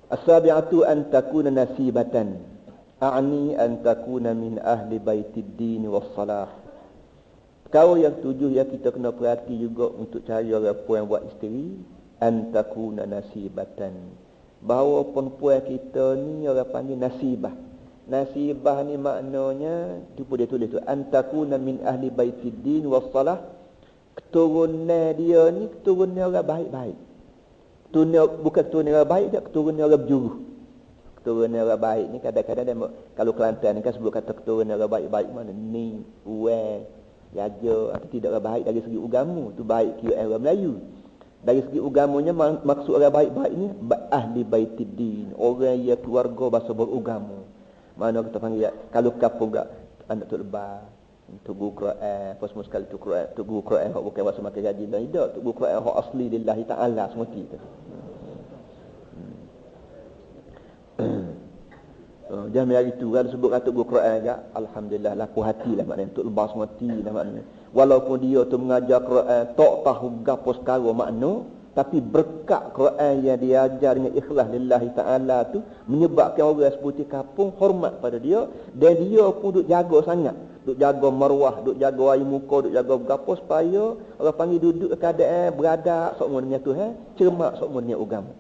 As-sabi'atu an takuna nasibatan. A'ni an takuna min ahli baitid din was salah. Kau yang tujuh yang kita kena perhati juga untuk cari orang puan buat isteri, an takuna nasibatan. Bahawa perempuan kita ni orang panggil nasibah. Nasibah ni maknanya dia tulis tu an takuna min ahli baitid din was salah. Keturunan dia ni keturunan orang baik-baik. Bukan keturunan orang baik, dia keturunan orang berjuru. Keturunan orang baik ni kadang-kadang dia, kalau Kelantan ni kan sebut kata keturunan orang baik-baik mana ni, uang, jaja atau tidak orang baik dari segi agama, tu baik kira orang Melayu. Dari segi agamanya maksud orang baik-baik ni ahli baitid din, orang yang keluarga bahasa beragama. Mana kita panggil kalau kampung gak anak tu lebar, tu guru Quran, apa semua sekali tu Quran, tu guru Quran hak bukan bahasa makan gaji dan tidak, tu guru Quran hak asli lillahi taala semati tu. Jangan hari tu kalau sebut kata guru Quran gak, alhamdulillah laku hatilah maknanya untuk lebar semati lah maknanya. Walaupun dia tu mengajar Quran tak tahu gapo sekara makna, tapi berkat Quran yang dia ajar dengan ikhlas lillahi ta'ala tu menyebabkan orang seperti kampung hormat pada dia, dan dia pun duk jaga sangat, duk jaga maruah, duk jaga air muka, duk jaga gapo supaya orang panggil duduk keadaan beradab sokmo dengan Tuhan, cermat sokmo dengan agama.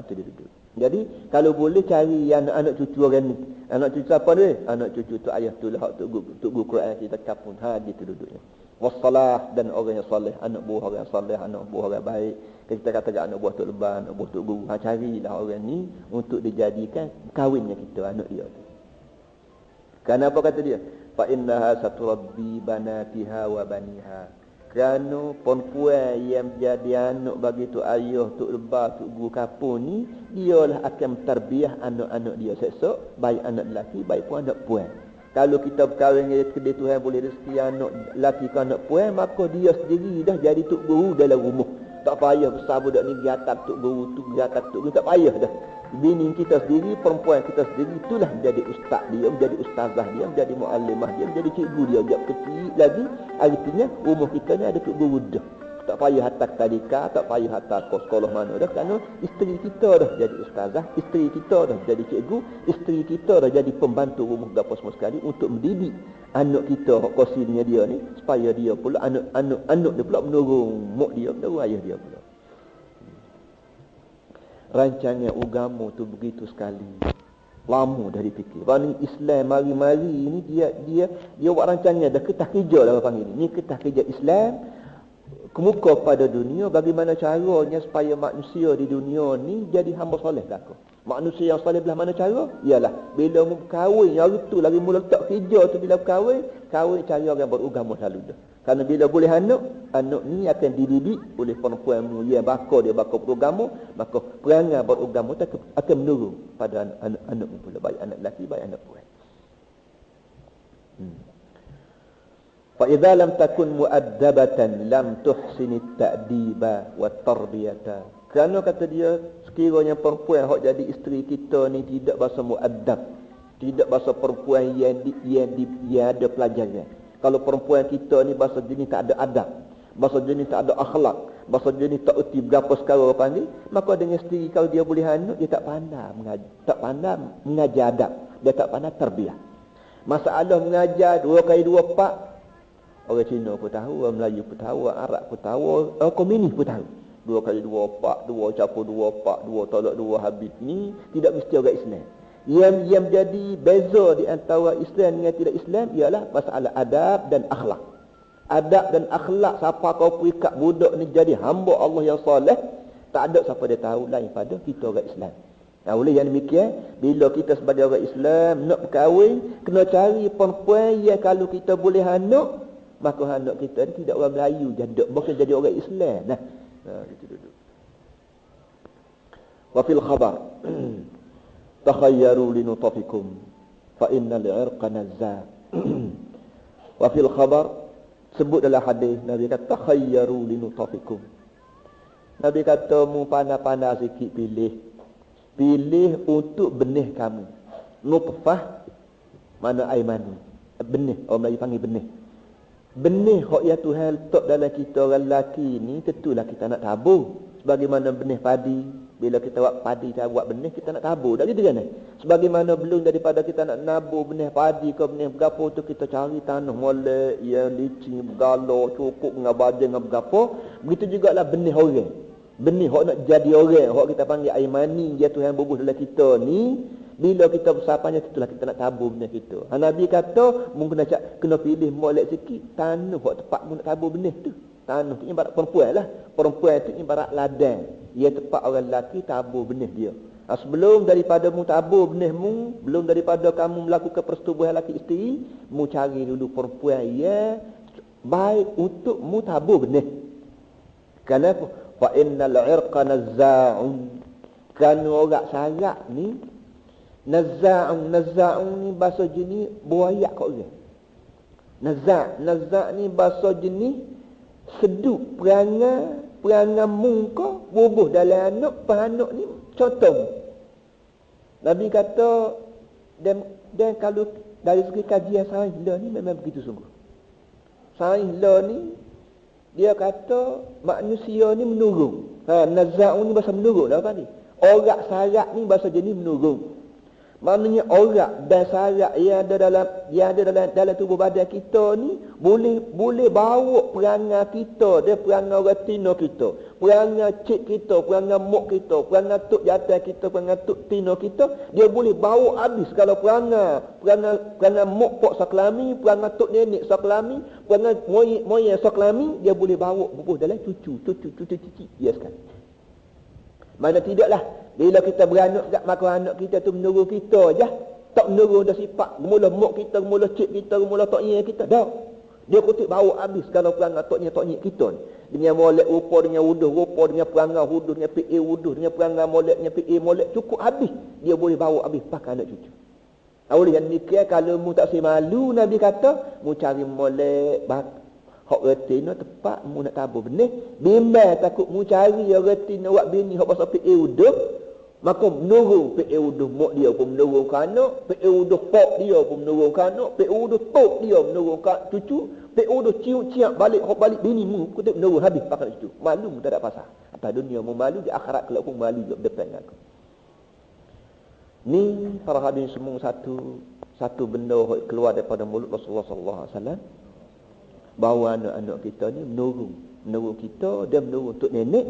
Tu dia duduk. Jadi kalau boleh cari anak-anak cucu orang ni. Anak cucu apa dia? Anak cucu tu ayah tu lah tok guru Quran kita kampung. Dia tu duduknya. Wassalah, dan orang yang soleh, anak buah orang soleh, anak buah orang baik. Kita kata anak buah tok leban, anak buah tok guru. Carilah orang ni untuk dijadikan kawinnya kita anak dia tu. Kenapa kata dia? Fa innaha saturabbi banatiha wa baniha. Kerana perempuan yang menjadi anak bagi tu ayah, tu lebar, tu guru kampung ni, dialah akan mentarbiah anak-anak dia esok, baik anak lelaki, baik pun anak puan. Kalau kita berkahwin dengan kedai Tuhan boleh rezeki anak lelaki ke anak puan, maka dia sendiri dah jadi tok guru dalam rumah. Tak payah besar budak ni pergi atas tok guru, tu pergi atas tok guru, tak payah dah. Bini kita sendiri, perempuan kita sendiri, itulah menjadi ustaz dia, menjadi ustazah dia, menjadi muallimah dia, menjadi cikgu dia. Sejak kecil lagi, artinya rumah kita ni ada tok guru dah. Tak payah hantar tadika, tak payah hantar ke sekolah mana dah, kerana isteri kita dah jadi ustazah, isteri kita dah jadi cikgu, isteri kita dah jadi pembantu rumah gapo semua sekali untuk mendidik anak kita hak kosilnya dia ni, supaya dia pula anak dia pula menurung mak dia, menurung ayah dia pula. Rancangan agama tu begitu sekali, lama dah dipikir. Kerana Islam mari-mari ni dia buat rancangan dah ketah kerja lah orang panggil ni ketah kerja Islam kemuka pada dunia, bagaimana caranya supaya manusia di dunia ni jadi hamba soleh belaka. Manusia yang soleh belah mana cara? Ialah bila berkahwin, hari tu lagi mula letak kerja tu bila berkahwin, cari orang beragama selalu dah. Kerana bila boleh anak ni akan dididik oleh perempuan yang dia bakal beragama, maka perangai beragama tu akan menurun pada anak pula, baik anak lelaki baik anak perempuan. Fa idza lam takun mu'addabatan lam tuhsini at-ta'diba wa at-tarbiyata. Kerana kata dia, sekiranya perempuan hak jadi isteri kita ni tidak bahasa mu'addab, tidak bahasa perempuan yang ada pelajaran. Kalau perempuan kita ni bahasa jenis tak ada adab, bahasa jenis tak ada akhlak, bahasa jenis tak erti berapa sekarang panggil, maka dengan isteri kalau dia boleh anak, dia tak pandai mengajar adab, dia tak pandai tarbiyah. Masalah mengajar 2 kali 2 4, orang Cina pun tahu, orang Melayu pun tahu, orang Arab pun tahu, orang komunis pun tahu. 2 kali 2 4, 2 campur 2 4, 2 tolak 2 habis ni tidak mesti orang Islam. Yang jadi beza di antara Islam dengan tidak Islam ialah masalah adab dan akhlak. Adab dan akhlak, siapa kau perikat budak ni jadi hamba Allah yang soleh, tak ada siapa dia tahu lain pada kita orang Islam. Nah, oleh yang demikian, bila kita sebagai orang Islam nak berkahwin, kena cari perempuan yang kalau kita boleh anak, maka anak kita ni tidak orang Melayu jadi, bukan jadi orang Islam. Nah, itu duduk. Wa fil khabar takhayyaru linutafikum fa innal irqa nazzar. Wa fil khabar, sebut dalam hadis Nabi kata takhayyaru linutafikum. Nabi kata mu pandai-pandai sikit pilih untuk benih kamu. Nutfah mana air mani, benih, orang Melayu panggil benih. Benih hak yang Tuhan letak dalam kita orang lelaki ni, tentulah kita nak tabur. Sebagaimana benih padi, Bila kita buat padi, kita buat benih, kita nak tabur. Tak gitu kan? Sebagaimana belum daripada kita nak nabur benih padi ke benih berapa tu, kita cari tanah molek, yang licin, bergalak, cukup dengan badan dengan berapa. Begitu jugalah benih orang. Benih hok nak jadi orang, hok kita panggil air mani, dia Tuhan bubuh dalam kita ni. Bila kita bersapanya, itulah kita nak tabur benih kita. Nabi kata, mungkin nak kena pilih molek sikit, tanah hok tepat mu nak tabur benih tu. Tanah tu ibarat perempuan lah. Perempuan tu ibarat ladang. Ia tepat orang lelaki tabur benih dia. Sebelum daripada mu tabur benih mu, belum daripada kamu melakukan persetubuhan lelaki isteri, mu cari dulu perempuan yang baik untuk mu tabur benih. Kenapa? Fa innal irqa nazza'un. Kerana orang sarak ni, nazza'un ni bahasa jenis buayak kat orang. Nazza' ni bahasa jenis seduk perangai muka bubuh dalam anak, anak ni contoh. Nabi kata dan kalau dari segi kajian sains lah ni memang begitu sungguh. Sains lah ni dia kata manusia ni menurun. Naza'un ni bahasa menurun lah apa ni? Orang sarak ni bahasa jenis menurun. Maknanya orang dan sarak yang ada dalam tubuh badan kita ni boleh bawa perangai kita, dia perangai orang tino kita, perangai cik kita, perangai mok kita, perangai tok jatuh kita, perangai tok tino kita, dia boleh bawa habis kalau perangai mok pok saklami, perangai tok nenek saklami, perangai moyang saklami, dia boleh bawa bubuh dalam cucu dia sekali. Mana tidaklah bila kita beranak kat maka anak kita tu menurut kita je. Tak menurut dah sifat mula mak kita, mula cik kita, mula tok nyek kita dah. Dia kutip bawa habis kalau perangai tok nyek kita ni. Dengan molek rupa, dengan wuduh rupa, dengan perangai wuduh, dengan PA wuduh, dengan perangai molek, dengan PA molek, cukup habis. Dia boleh bawa habis pakai anak cucu. Oleh yang demikian, kalau mu tak malu, Nabi kata, mu cari molek hak retina tepat mu nak tabur benih, bimbang takut mu cari ya retina buat bini hak pasal PA wuduh, maka menurun PA wuduh mak dia pun menurun ke anak, PA wuduh pok dia pun menurun ke anak, PA wuduh tok dia menurun ke cucu, PA wuduh cium-cium balik hak balik bini mu kutip menurun habis pakai cucu. Malu mu tak ada pasal. Atas dunia mu malu, di akhirat kelak pun malu juga depan aku. Ni para hadirin semua satu benda keluar daripada mulut Rasulullah sallallahu alaihi wasallam. Bahawa anak-anak kita ni menurun kita, dia menurun untuk nenek.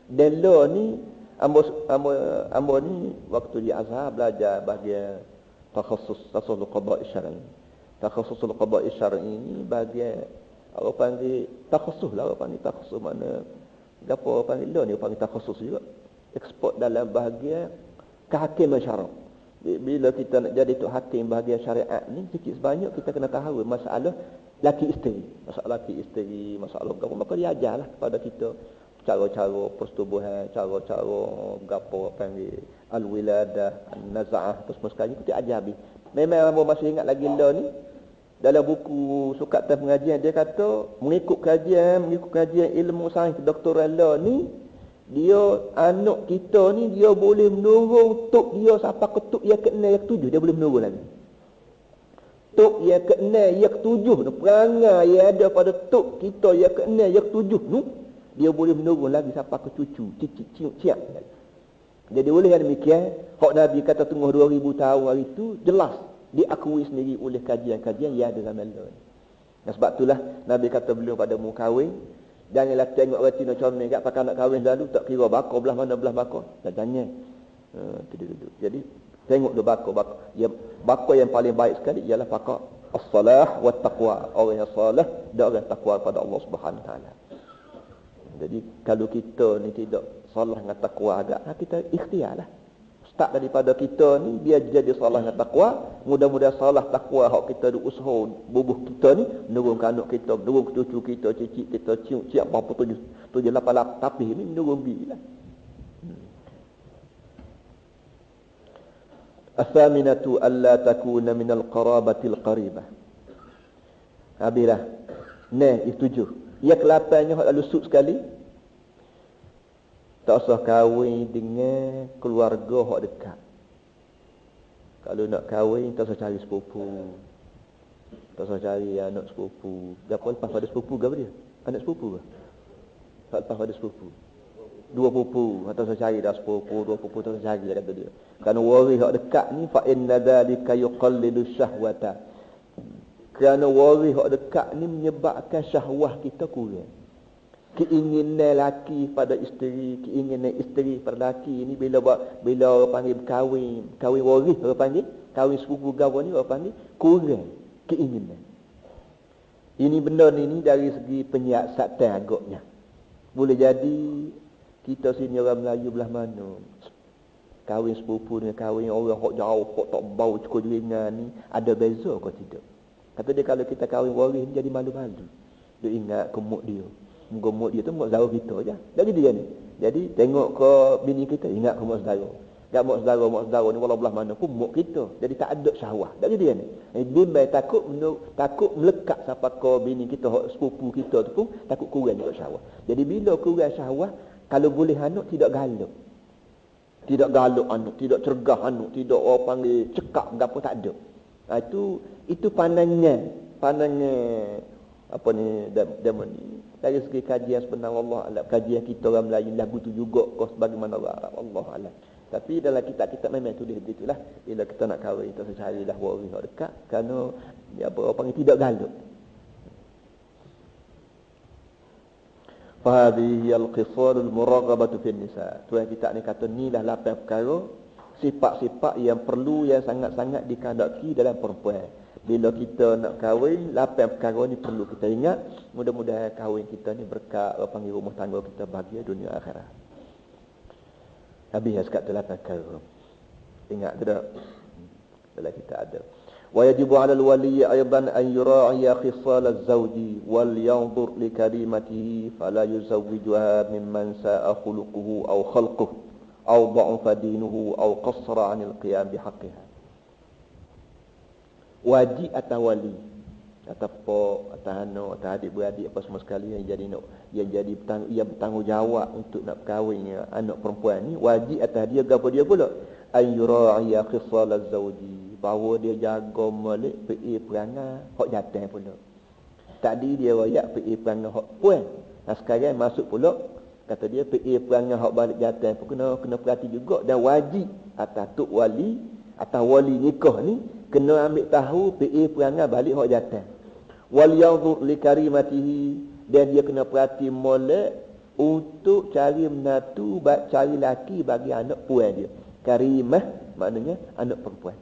Dan lo ni ambo ni waktu di Azhar belajar bahagian takhasus qada' syar'i. Takhasus qada' syar'i ni bahagian apa panggil takhasus lah, apa panggil takhasus mana gapo panggil lo ni panggil takhasus juga. Ekspert dalam bahagian kehakiman syarak. Bila kita nak jadi tok hakim bahagian syariat ni, sikit sebanyak kita kena tahu masalah laki isteri, masalah gapo, maka dia ajarlah kepada kita cara-cara persetubuhan, cara-cara gapo panggil al-wiladah, an-naz'ah, terus sekali kita ajar habis. Memang hangpa masih ingat lagi lah ni dalam buku sukatan pengajian dia kata mengikut kajian ilmu sains kedoktoran lah ni, dia anak kita ni dia boleh menurun tok dia sampai ke tok yang ke-6 yang ke-7 dia boleh menurun lagi. Tok yang ke-6 yang ke-7 tu perangai yang ada pada tok kita yang ke-6 yang ke-7 tu dia boleh menurun lagi sampai ke cucu, cicit, cium. Jadi oleh yang demikian, hak Nabi kata tengah 2000 tahun hari itu jelas diakui sendiri oleh kajian-kajian yang ada zaman lalu. Dan sebab itulah Nabi kata beliau pada mu kahwin, janganlah tengok retina comel kat pakai nak kahwin lalu tak kira bakar belah mana belah bakar. Jangan. Jadi tengok dia bakar. Ya, bakar yang paling baik sekali ialah bakar as-salah wa taqwa. Orang yang salah dan orang takwa kepada Allah Subhanahu Wa Taala. Jadi kalau kita ni tidak salah dengan takwa agak, kita ikhtiarlah. Start daripada kita ni dia jadi salah dengan takwa, mudah-mudahan salah takwa hak kita usaha bubuh kita ni menurun ke anak kita, menurun ke cucu kita, cicit kita, cium berapa 7 8 tapi ni menurun bilah. Athaminatu alla takuna minal qarabatil qaribah. Habislah. Nah, itu 7. Yang ke-8nya hak lalu sud sekali. Tak usah kahwin dengan keluarga hak dekat. Kalau nak kahwin tak usah cari sepupu. Tak usah cari anak sepupu. Gapo lepas pada sepupu ke apa dia? Anak sepupu ke? Tak lepas pada sepupu. dua pupu atau secari dah sepupu, dua pupu atau secari dah kata dia. Kerana waris hak dekat ni fa inna dzalika yuqallidu syahwata. Kerana waris hak dekat ni menyebabkan syahwah kita kurang. Keinginan laki pada isteri, keinginan isteri pada laki ni bila orang panggil kahwin waris orang panggil, kahwin sepupu gawa ni orang panggil kurang keinginan. Ini benda ni dari segi penyiasatan agaknya. Boleh jadi kita sini orang Melayu belah mana kahwin sepupu dengan kahwin orang hok jauh, hok tak bau cukup dengan ni ada beza ke tidak? Kata dia kalau kita kahwin waris ni jadi malu-malu. Dia ingat kemuk dia. Gemuk dia tu mak saudara kita je. Jadi dia ni. Jadi tengok ke bini kita ingat ke mak saudara. Gak mak saudara ni walau belah mana pun mak kita. Jadi tak ada syahwah. Jadi dia ni. Bimbang takut melekat siapa ke bini kita, sepupu kita tu pun takut kurang juga syahwah. Jadi bila kurang syahwah, kalau boleh anak tidak galak. Tidak galak anak, tidak cergah anak, tidak orang panggil cekak gapo tak ada. Itu pandangan apa ni zaman ni. Dari segi kajian sebenar Allah alam, kajian kita orang Melayu lagu tu juga kau sebagaimana Allah alam. Tapi dalam kitab-kitab memang tulis begitulah. Bila kita nak kahwin kita carilah waris hak dekat kerana dia apa orang panggil tidak galak. Fa hadhihi al-qisal al-muraghabatu fi an-nisa. Tuan kitab ni kata ni lah 8 perkara sifat-sifat yang perlu yang sangat-sangat dikehendaki dalam perempuan. Bila kita nak kahwin, 8 perkara ni perlu kita ingat. Mudah-mudahan kahwin kita ni berkat panggil rumah tangga kita bahagia dunia akhirat. Habis sekat 8 perkara. Ingat tak? Dalam kita ada. Wa yajibu 'ala al-wali aidan an yura'iya khisal az-zawji wal yanzur li karimatihi fala yuzawwijuha mimman sa'a khuluquhu aw khalquhu aw dha'afa dinuhu aw qassara 'anil qiyam bihaqqiha. Wajib atas wali, atas pok, atas anak, atas adik-beradik apa semua sekali yang jadi bertanggungjawab untuk nak kahwin anak perempuan ni, wajib atas dia gapo dia pula an yura'iya khisal az-zawji, bahawa dia jaga molek perangai hak jantan pula. Tadi dia royak perangai hak puan. Sekarang masuk pula kata dia perangai hak balik jantan pun kena perhati juga, dan wajib atas tok wali, atas wali nikah ni kena ambil tahu perangai balik hak jantan. Wal yanzur li karimatihi, dan dia kena perhati molek untuk cari menatu, cari laki bagi anak puan dia. Karimah maknanya anak perempuan.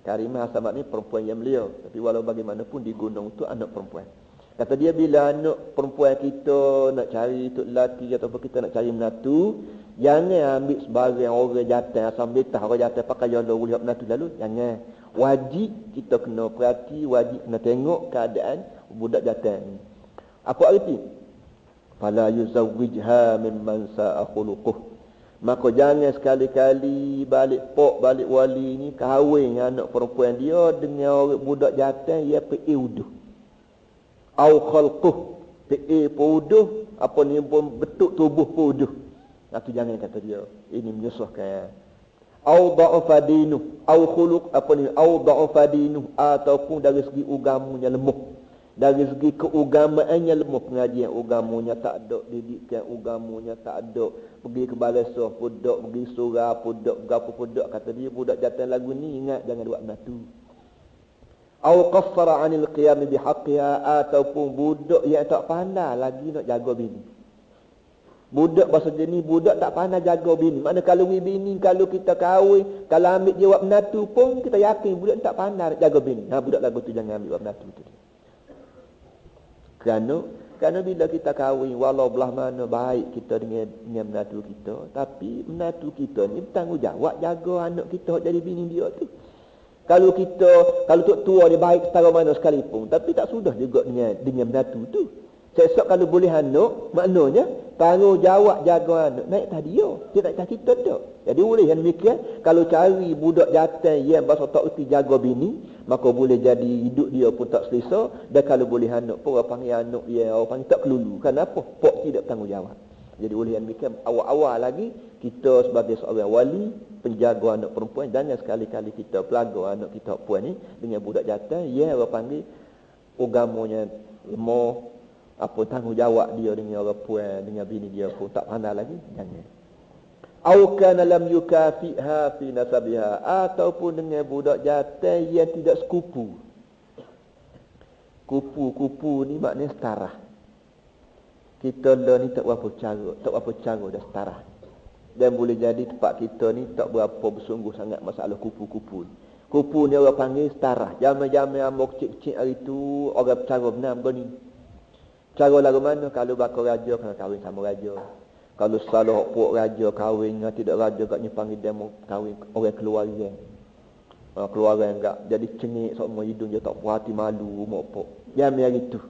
Karimah asal maknanya perempuan yang belia, tapi walau bagaimanapun digunakan untuk anak perempuan. Kata dia bila anak perempuan kita nak cari untuk lelaki ataupun kita nak cari menatu, jangan ambil sebagai orang jantan asal betah orang jantan pakai jalo lihat menatu lalu, jangan. Wajib kita kena perhati, wajib kena tengok keadaan budak jantan ni. Apa arti? Fala yuzawwijha mimman sa'a khuluquh. Maka jangan sekali-kali balik balik wali ni kahwin anak perempuan dia dengan orang budak jantan yang uduh. Au khalquh, uduh, apa ni bentuk tubuh uduh. Itu jangan kata dia. Ini menyusahkan. Au da'afa dinuh, au khuluq apa ni, au da'afa dinuh, ataupun dari segi agamanya lemah. Dari segi keugamaannya lemah, pengajian agamanya tak ada, didikan agamanya tak ada. Pergi ke balesah pudak, pergi surau pudak, gapo pudak, kata dia budak jantan lagu ni ingat jangan buat menatu. Au qassara 'anil qiyam bihaqqiha, ataupun budak yang tak pandai lagi nak jaga bini. Budak bahasa jenis budak tak pandai jaga bini. Maknanya kalau bini, kalau kita kahwin, kalau ambil dia buat menatu pun kita yakin budak tak pandai nak jaga bini. Budak lagu tu jangan ambil buat menatu tu. Kerana bila kita kahwin, walau belah mana baik kita dengan menatu kita, tapi menatu kita ni bertanggungjawab jaga anak kita jadi bini dia tu. Kalau tok tua dia baik setara mana sekalipun, tapi tak sudah juga dengan menatu tu. Esok kalau boleh anak, maknanya tanggungjawab jaga anak naik atas dia, tidak atas kita dak. Jadi boleh yang demikian, kalau cari budak jantan yang bahasa tak erti jaga bini, maka boleh jadi hidup dia pun tak selesa. Dan kalau boleh anak pun orang panggil anak yang orang panggil tak kelulu. Kenapa? Pok tidak tanggungjawab. Jadi boleh yang demikian, awal-awal lagi kita sebagai seorang wali, penjaga anak perempuan, jangan sekali-kali kita pelaga anak kita puan ni dengan budak jantan yang orang panggil agamanya lemah, Apa tanggungjawab dia dengan orang puan, dengan bini dia pun tak pandai lagi, jangan. Au kana lam yukafiha fi nasabiha, ataupun dengan budak jantan yang tidak sekupu. Kupu-kupu ni maknanya setara. Kita ni tak berapa cara dah setara. Dan boleh jadi tempat kita ni tak berapa bersungguh sangat masalah kupu-kupu. Kupu ni orang panggil setara. Zaman-zaman amok kecil-kecil hari tu orang bercara benar begini. Cara lagu mana? Kalau bakal raja kena kahwin sama raja. Kalau salah pok raja kahwin dengan tidak raja katnya panggil demo kahwin orang keluarga. Keluarga enggak. Jadi cengik semua hidung dia tak puas hati malu mak pok. Yang hari tu.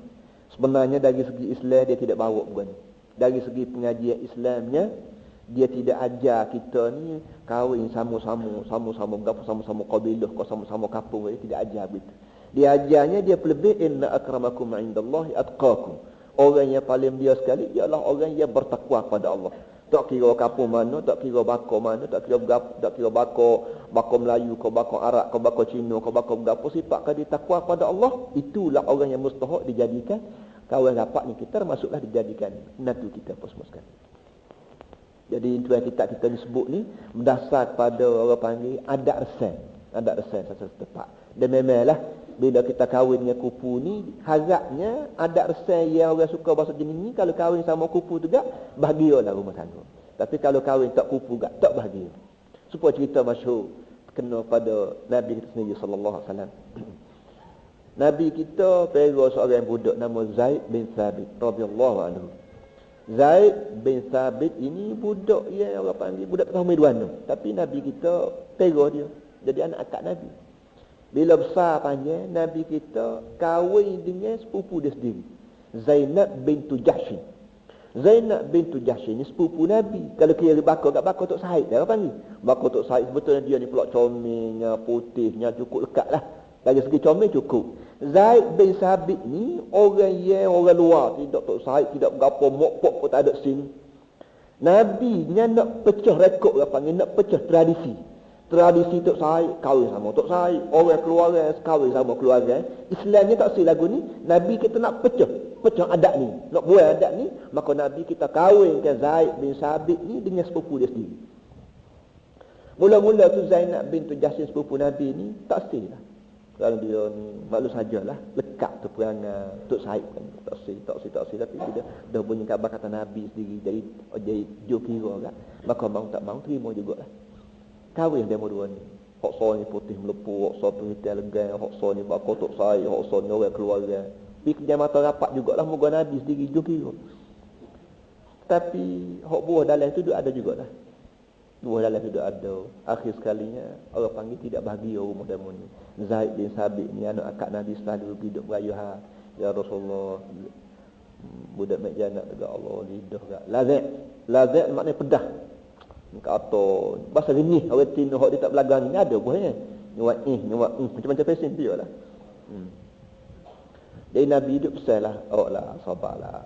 Sebenarnya dari segi Islam dia tidak bawa begini. Dari segi pengajian Islamnya dia tidak ajar kita ni kahwin sama-sama gapo sama-sama kabilah kau sama-sama kampung, dia tidak ajar begitu. Dia ajarnya dia lebih inna akramakum indallahi atqakum. Orang yang paling mulia sekali ialah orang yang bertakwa kepada Allah. Tak kira kampung mana, tak kira bako mana, tak kira bako Melayu, kau bako Arab, kau bako Cina, kau bako gapo, sifat dia takwa kepada Allah, itulah orang yang mustahak dijadikan kawan rapat ni, kita termasuklah dijadikan menantu kita apa semua sekali. Jadi itu yang kita ni sebut ni berdasar pada orang panggil adat resan satu tempat. Dan memanglah bila kita kahwin dengan kupu ni, harapnya adat resan yang orang suka bahasa jenis ni, kalau kahwin sama kupu tu gak bahagialah rumah tangga. Tapi kalau kahwin tak kupu gak tak bahagia. Supaya cerita masyhur kena pada Nabi kita sendiri sallallahu alaihi wasallam. Nabi kita pergi seorang budak nama Zaid bin Thabit radhiyallahu anhu. Zaid bin Thabit ini budak yang orang panggil budak tahun Midwana, tapi Nabi kita pergi dia jadi anak akak Nabi. Bila besar panjang, Nabi kita kahwin dengan sepupu dia sendiri, Zainab bintu Jahsy. Zainab bintu Jahsy ni sepupu Nabi. Kalau kira bakal Tok Said, dia panggil bakal Tok Said, sebetulnya dia ni pula comelnya, putihnya cukup lekat lah. Dari segi comel cukup. Zaid bin Thabit ni orang luar, tidak Tok Said, tidak berapa mokpok pun tak ada sini. Nabi ni nak pecah rekod, dia panggil nak pecah tradisi. Tradisi Tok Said kahwin sama Tok Said, orang keluarga kahwin sama keluarga. Islamnya tak silap lagu ni. Nabi kita nak pecah adat ni, nak buat adat ni, maka Nabi kita kahwinkan Zaid bin Thabit ni dengan sepupu dia sendiri. Mula-mula tu Zainab bintu Jahsy sepupu Nabi ni tak silap. Kalau dia ni maklum sajalah lekat tu perangai Tok Said kan, tak silap, tapi bila dah bunyi khabar kata Nabi sendiri jadi jokira kan, maka mau tak mau terima jugalah. Kahwin dia dua ni. Hak so ni putih melepuh, hak so tu hitam legang, hak so ni bakal Tok Said, hak so ni orang keluarga. Pi kerja mata rapat jugalah moga Nabi sendiri jokira. Tapi hak buah dalam tu ada jugalah. Buah dalam tu ada. Akhir sekalinya orang panggil tidak bahagia rumah demo ni. Zaid bin Thabit ni anak akak Nabi selalu hidup berayuhan. Ya Rasulullah, budak mek jannah tegak Allah lidah gak. Lazat maknanya pedah. Kata bahasa renyih orang Cina hok dia tak belagang ni ada buahnya. Nyuak macam-macam pesen dia lah. Jadi Nabi hidup pesanlah, sabarlah.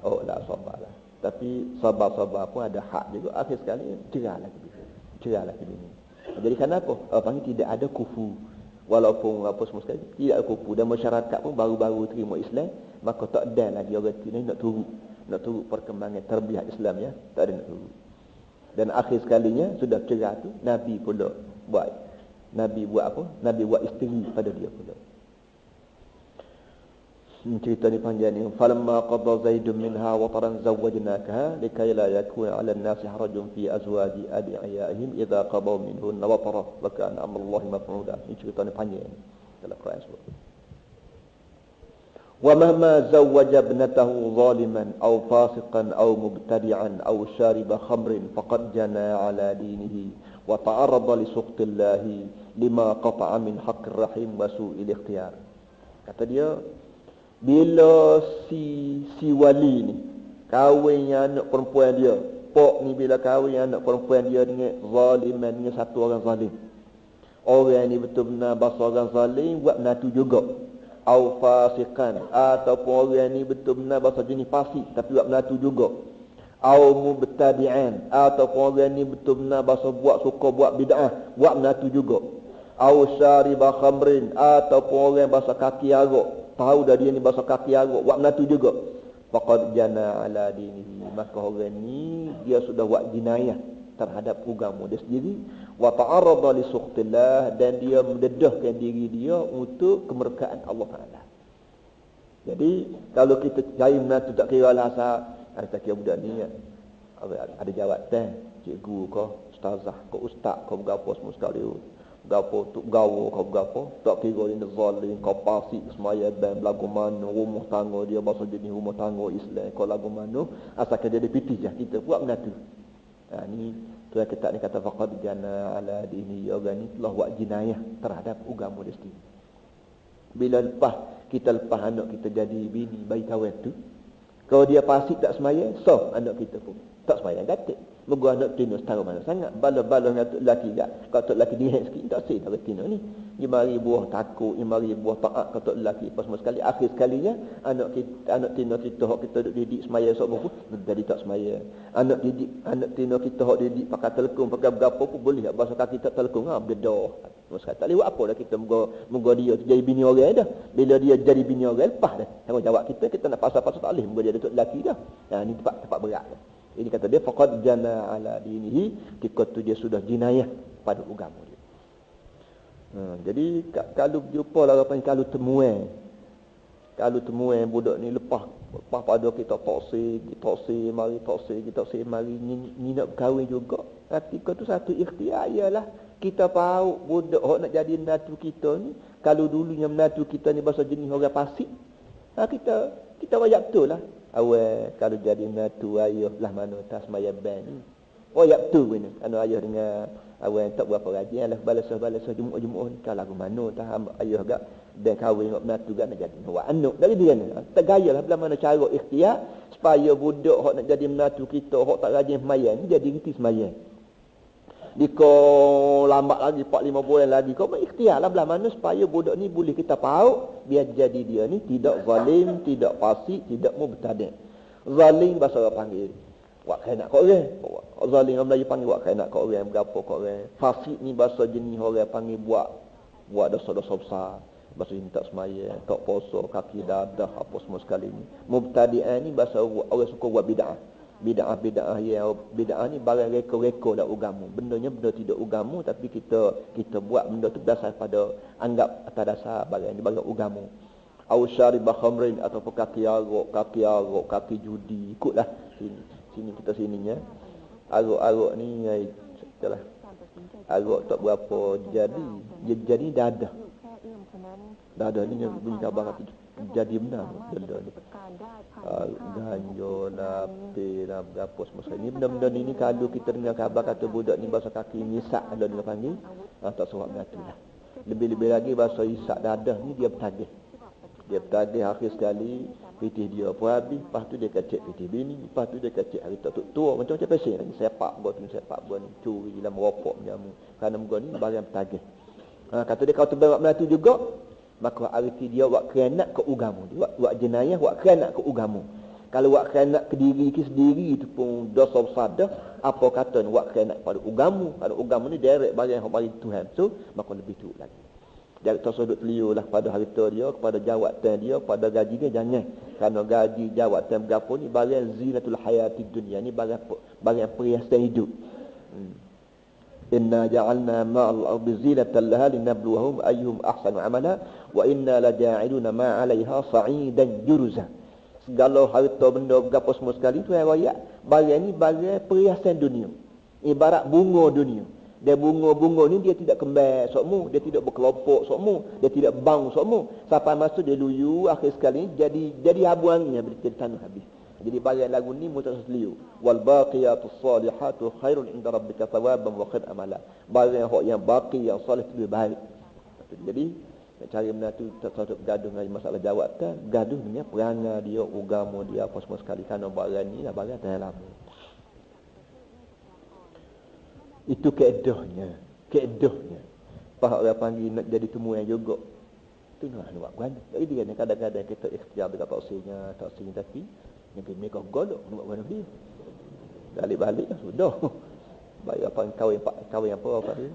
Tapi sabar pun ada hak juga. Akhir sekali cerah lagi bini. Jadi kenapa? Panggil tidak ada kufu. Walaupun apa semua sekali tidak ada kufu, dan masyarakat pun baru-baru terima Islam, maka tak ada lagi orang Cina nak turut perkembangan terbihat Islam ya, tak ada nak turut. Dan akhir sekalinya sudah cerah tu Nabi pula buat apa? Nabi buat isteri pada dia pula. Cerita ni panjang ni. Falamma qadha Zaidun minha wa taran zawwajnakaha likay la yakuna 'ala an-nasi harajun fi azwaji adiyaihim idza qadaw minhunna wa tara wa kana amrullahi maf'ula. Ini cerita ni panjang dalam Quran sebut. Wa mahma zawwaja ibnatahu zaliman aw fasiqan aw mubtadi'an aw shariba khamrin faqad jana 'ala dinihi wa ta'arrada li suqtillahi lima qata'a min haqqir rahim wa su'il ikhtiyar. Kata dia, bila si wali ni kahwin anak perempuan dia, pok ni bila kahwin anak perempuan dia dengan zaliman, dengan satu orang zalim, orang ni betul-betul bahasa orang zalim buat menatu juga, au fasikan, ataupun orang ni betul-betul bahasa jenis fasik tapi buat menatu juga, au mubtadi'an, ataupun orang ni betul-betul bahasa buat bid'ah, buat menatu juga, au syariba khamrin, ataupun orang bahasa kaki arak, tahu dah dia ni bahasa kaki arak, buat menatu juga. faqad jana ala dinihi, maka orang ni dia sudah buat jinayah terhadap agama dia sendiri, wa ta'arrada li sukhtillah, dan dia mendedahkan diri dia untuk kemurkaan Allah Taala. Jadi kalau kita cari menantu tak kira lah asal kita kira budak ni ada jawatan cikgu ke ustazah ke ustaz ke berapa semua sekali, gapo tu gawo kau gapo tak kira ni zalim kau pasik semaya dan lagu mana rumah tangga dia bahasa jenis rumah tangga Islam kau lagu mana asalkan dia dipiti je kita buat menatu. Ni tu yang kita ni kata faqad jana ala dini, orang ni telah buat jinayah terhadap agama dia sendiri. Bila kita lepas anak kita jadi bini bayi kahwin tu, kalau dia pasik tak semaya, so anak kita pun tak semaya gatik. Moga anak tino setara mana sangat. Bala-bala dengan tok lelaki gak. Kalau tok lelaki direct sikit, tak sih dak tino ni. Dia mari buah takut, dia mari buah taat ke tok lelaki pas semua sekali. Akhir sekalinya anak tino kita hok kita duk didik semaya sok pun jadi tak semaya. Anak tino kita hok didik pakai telekung, pakai berapa pun boleh bahasa kaki tak telekung beda. Terus kata lewat apa dah kita moga dia tu jadi bini orang dah. Bila dia jadi bini orang lepas dah. Tanggungjawab kita nak pasal-pasal tak boleh moga dia tok lelaki dah. Ni tempat berat dah. Ini kata dia faqad jana ala dinihi, ketika tu dia sudah jinayah pada agama dia. Jadi kalau jumpa lah apa yang kalau temuan budak ni lepas pada kita toksik mari ni nak berkahwin juga. Ketika tu satu ikhtiar ialah kita tahu budak hok nak jadi menantu kita ni, kalau dulunya menantu kita ni bahasa jenis orang pasik, kita wajib betul lah. Awal kalau jadi menantu ayah lah mana tas maya ban ni. Wajib betul ni. Anu ayah dengan awal tak berapa rajin lah balas jumuk-jumuk ni kalau lagu mana tah ayah gak dan kahwin dengan menantu gak nak jadi buat anak dari dia ni. Tak gayalah bila mana cara ikhtiar supaya budak hok nak jadi menantu kita hok tak rajin sembahyang ni jadi reti sembahyang. Diko lambat lagi 4-5 bulan lagi kau ikhtiarlah belah mana supaya budak ni boleh kita paut biar jadi dia ni tidak zalim, tidak fasik, tidak mubtadi'. Zalim bahasa orang panggil buat kena kau orang. Zalim orang Melayu panggil buat kena kau orang, berapa kau orang. Fasik ni bahasa jenis orang panggil buat dosa-dosa besar. Bahasa ini tak semaya, tak puasa, kaki dadah apa semua sekali ni. Mubtadi'ah ni bahasa orang suka buat bid'ah. Bid'ah ni barang reka-reka dak agama. Bendanya benda tidak agama tapi kita buat benda tu berdasar pada anggap atas dasar barang agama. Au syaribah khamrin atau kaki arak, kaki judi, ikutlah sini kita sininya. Arak ni itulah. Arak tak berapa jadi dadah. Dadah ni bunyi khabar jadi benar benda ni. Ganja lah, pil lah, berapa semua ni. Benda-benda ni kalau kita dengar khabar kata budak ni bahasa kaki nisak ada dia panggil, tak surat beratu lah. Lebih-lebih lagi bahasa isak dadah ni dia bertagih. Dia bertagih akhir sekali pitih dia pun habis, lepas tu dia kecek pitih bini, lepas tu dia kecek hari tak tua macam-macam pesen lagi. Sepak buat ni curi lah merokok jamu. Kerana muka ni barang bertagih. Kata dia kalau terbawa melatu juga, maka arti dia buat khianat ke agama dia, buat jenayah, buat khianat ke agama. Kalau buat khianat ke diri ke sendiri itu pun dosa besar dah. Apa kata buat khianat pada agama? Kalau agama ni direct barang yang bagi Tuhan tu, maka lebih teruk lagi. Dia tersudut liur lah pada harta dia, kepada jawatan dia, pada gaji dia jangan. Kerana gaji jawatan berapa ni barang zinatul hayatid dunia ni barang perhiasan hidup. Inna ja'alna ma'al ardi zinatan laha linabluwahum ayyuhum ahsanu amala wa inna la ja'iluna ma 'alaiha sa'idan juruza. Segala harta benda berapa semua sekali tu ayat barang ni barang perhiasan dunia. Ibarat bunga dunia. Dia bunga-bunga ni dia tidak kembang sokmu, dia tidak berkelompok sokmu, dia tidak bang sokmu. Sampai masa dia luyu akhir sekali jadi abu angin habis jadi tanah habis. Jadi bagian lagu ni mutasliu wal baqiyatus salihatu khairun inda rabbika thawaban wa khair amala. Bagian hak yang baqi yang soleh lebih baik. Jadi nak cari benda tu tak gaduh dengan masalah jawatan, gaduh dengan perangai dia, agama dia apa semua sekali kerana barang ni lah barang dah lama. Itu keedahnya. Pak orang panggil nak jadi temuan juga. Tu nak buat ganda. Jadi dia kadang-kadang kita ikhtiar dekat taksinya tapi yang mereka golok buat mana dia. Balik-balik dah sudah. Baik apa kahwin apa dia.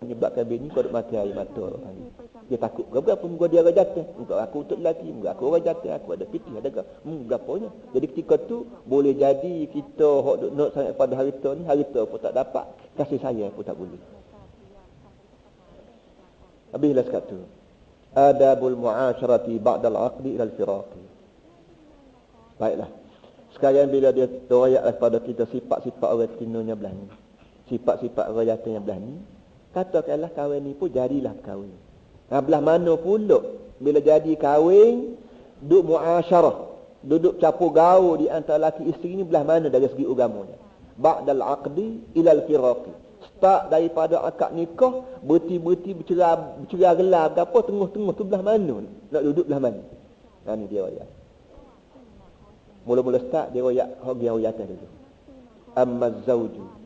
Menyebabkan bini kau mati air mata panggil. Dia takut berapa muka dia orang jatuh. Muka aku untuk lelaki, muka aku orang jatuh, aku ada piti, ada ke? Berapanya. Jadi ketika tu boleh jadi kita hok nak sangat pada harta ni, harta pun tak dapat, kasih sayang pun tak boleh. Habislah sekat tu. Adabul mu'asyarati ba'dal aqdi ilal firaqi. Baiklah. Sekarang bila dia riwayat kepada kita sifat-sifat orang tinanya belah ni. Sifat-sifat orang jatuhnya belah ni. Katakanlah kahwin ni pun jadilah kahwin. Belah mana pula bila jadi kahwin, duduk mu'asyarah, duduk campur gaul di antara laki isteri ni belah mana dari segi agamanya. Ba'dal aqdi ilal firaqi. Start daripada akad nikah, berti-berti bercerai gelar apa tengah-tengah tu belah mana? Nak duduk belah mana? Ni dia ayat. Mula-mula start dia ayat ayat dulu. Amma zauju.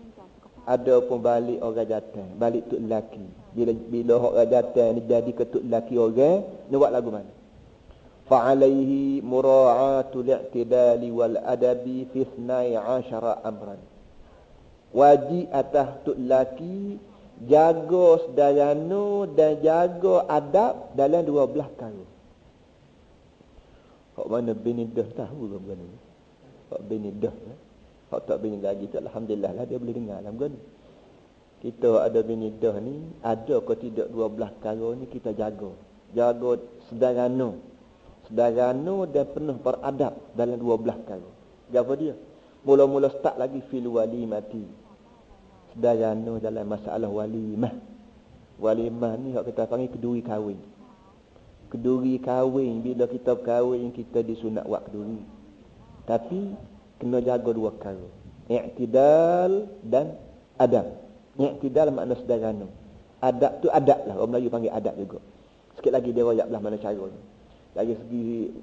Ada pun balik orang jantan, balik tok lelaki. Bila orang jantan ni jadi ke tok lelaki orang, ni buat lagu mana? Fa alaihi mura'atul i'tidali wal adabi fi 12 amran. Wajib atas tok lelaki jaga sederhana dan jaga adab dalam 12 perkara. Hak mana bini dah tahu ke benda ni? Hak bini dah. Hak tak bini lagi tak, alhamdulillah lah dia boleh dengar dalam benda. Kita ada bini dah ni, ada ke tidak 12 perkara ni kita jaga. Jaga sederhana. Sederhana dan penuh beradab dalam 12 perkara. Apa dia? Mula-mula start lagi fil walimati. Sederhana dalam masalah walimah. Walimah ni hak kita panggil keduri kahwin. Keduri kahwin, bila kita berkahwin kita disunat buat keduri. Tapi kena jaga 2 perkara. I'tidal dan adab. I'tidal makna sederhana. Adab tu adab lah. Orang Melayu panggil adab juga. Sikit lagi dia royak belah mana caranya. Dari segi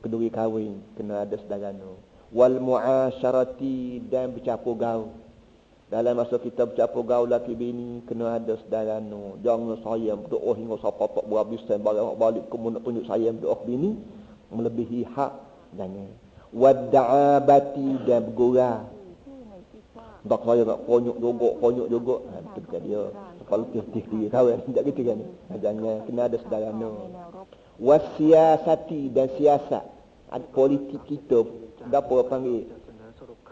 keduri kahwin kena ada sederhana. Wal mu'asyarati dan bercampur gaul. Dalam masa kita bercampur gaul laki bini kena ada sederhana. Jangan sayang berdoa hingga siapa tak berhabisan balik kamu nak tunjuk sayang berdoa bini melebihi hak. Jangan. Wadda'abati dan bergurau. Tak saya nak konyuk jogok. Itu bukan dia. Kalau tih-tih dia kawan tak gitu kan. Jangan, kena ada sederhana. Wasiasati dan siasat. Politik kita gapo panggil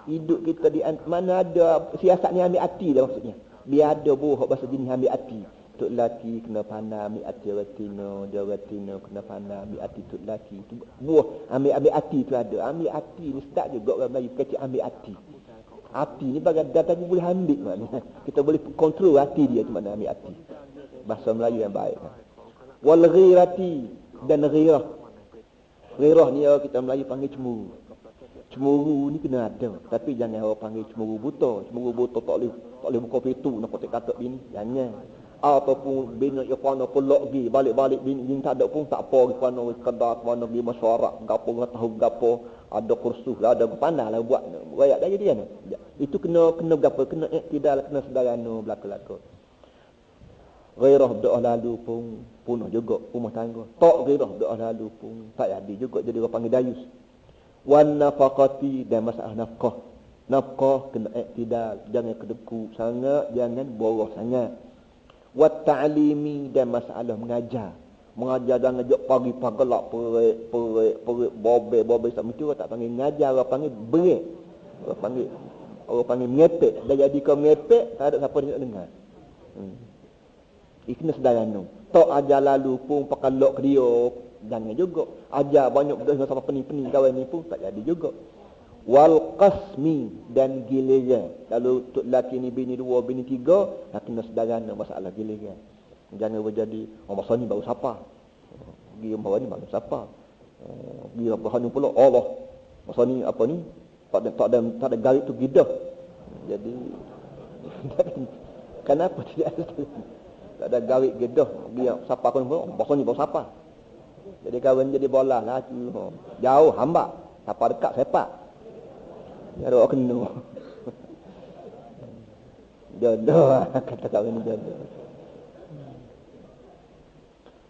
hidup kita di mana ada siasat ni ambil hati dah maksudnya. Biar ada buah bahasa jenis ambil hati. Tok lelaki kena pandai ambil hati retina, dia retina kena pandai ambil hati tok lelaki. Tu buah ambil hati tu ada. Ambil hati ni start juga orang Melayu kecil ambil hati. Hati ni bagai data boleh ambil maknanya. Kita boleh kontrol hati dia tu mana ambil hati. Bahasa Melayu yang baik kan. Wal ghirati dan ghirah. Ghirah ni kita Melayu panggil cemburu. Cemburu ni kena ada, tapi jangan orang panggil cemburu buta. Cemburu buta tak boleh buka pintu nak kotak-katak bini. Jangan. Ataupun bini yang pana pelak pergi, balik-balik bini tak ada pun tak apa, pana kedar, pana pergi masyarakat, gapo tahu gapo, ada kursus lah, ada pandailah buat. Rakyat dah jadi kan. Itu kena gapo, kena iktidal, kena sederhana belaka-belaka. Ghairah doa lalu pun punah juga rumah tangga. Tak ghairah doa lalu pun tak jadi juga jadi orang panggil dayus. Wan nafaqati dan masalah nafkah. Nafkah kena iktidal, jangan kedeku sangat, jangan boros sangat. Wat ta'limi dan masalah mengajar. Mengajar jangan ngajak pagi-pagi gelap perik bobe sama tu tak panggil mengajar, orang panggil berik. Orang panggil mengepek. Dah jadi kau mengepek, tak ada siapa nak dengar. Ikna sederhana. Tok ajar lalu pun pakai lok ke dia. Jangan juga. Ajar banyak benda sama pening-pening kawan ni pun tak jadi juga. Wal qasmi dan giliran. Kalau tok lelaki ni bini 2, bini 3, nak kena sederhana masalah giliran. Jangan berjadi masa ni baru siapa. Dia baru ni baru siapa. Dia berhanu pula Allah. Masa ni apa ni? Tak ada garis tu gidah. Jadi kenapa tidak ada? Tak ada garis gidah. Dia siapa pun masa ni baru siapa. Jadi kawan jadi bola lah. Jauh hamba. Siapa dekat sepak. Ya roh kena. Jodoh kata kawan ni jodoh.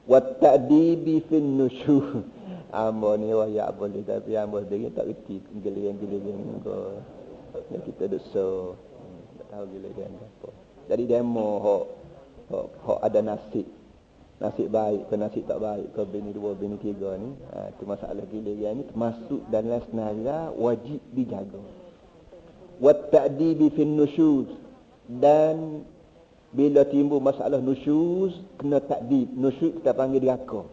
Wa ta'dibi fin nusyur. Ambo ni ya boleh tapi ambo sendiri tak reti giliran-giliran ko. Kita dosa. Tak tahu giliran apa. Jadi demo hok ada nasib. nasib baik ke nasib tak baik ke bini dua bini tiga ni, itu masalah giliran ni termasuk dalam senarai wajib dijaga. Wat ta'dibi fin nusyuz, dan bila timbul masalah nusyuz kena ta'dib. Nusyuz kita panggil diraka.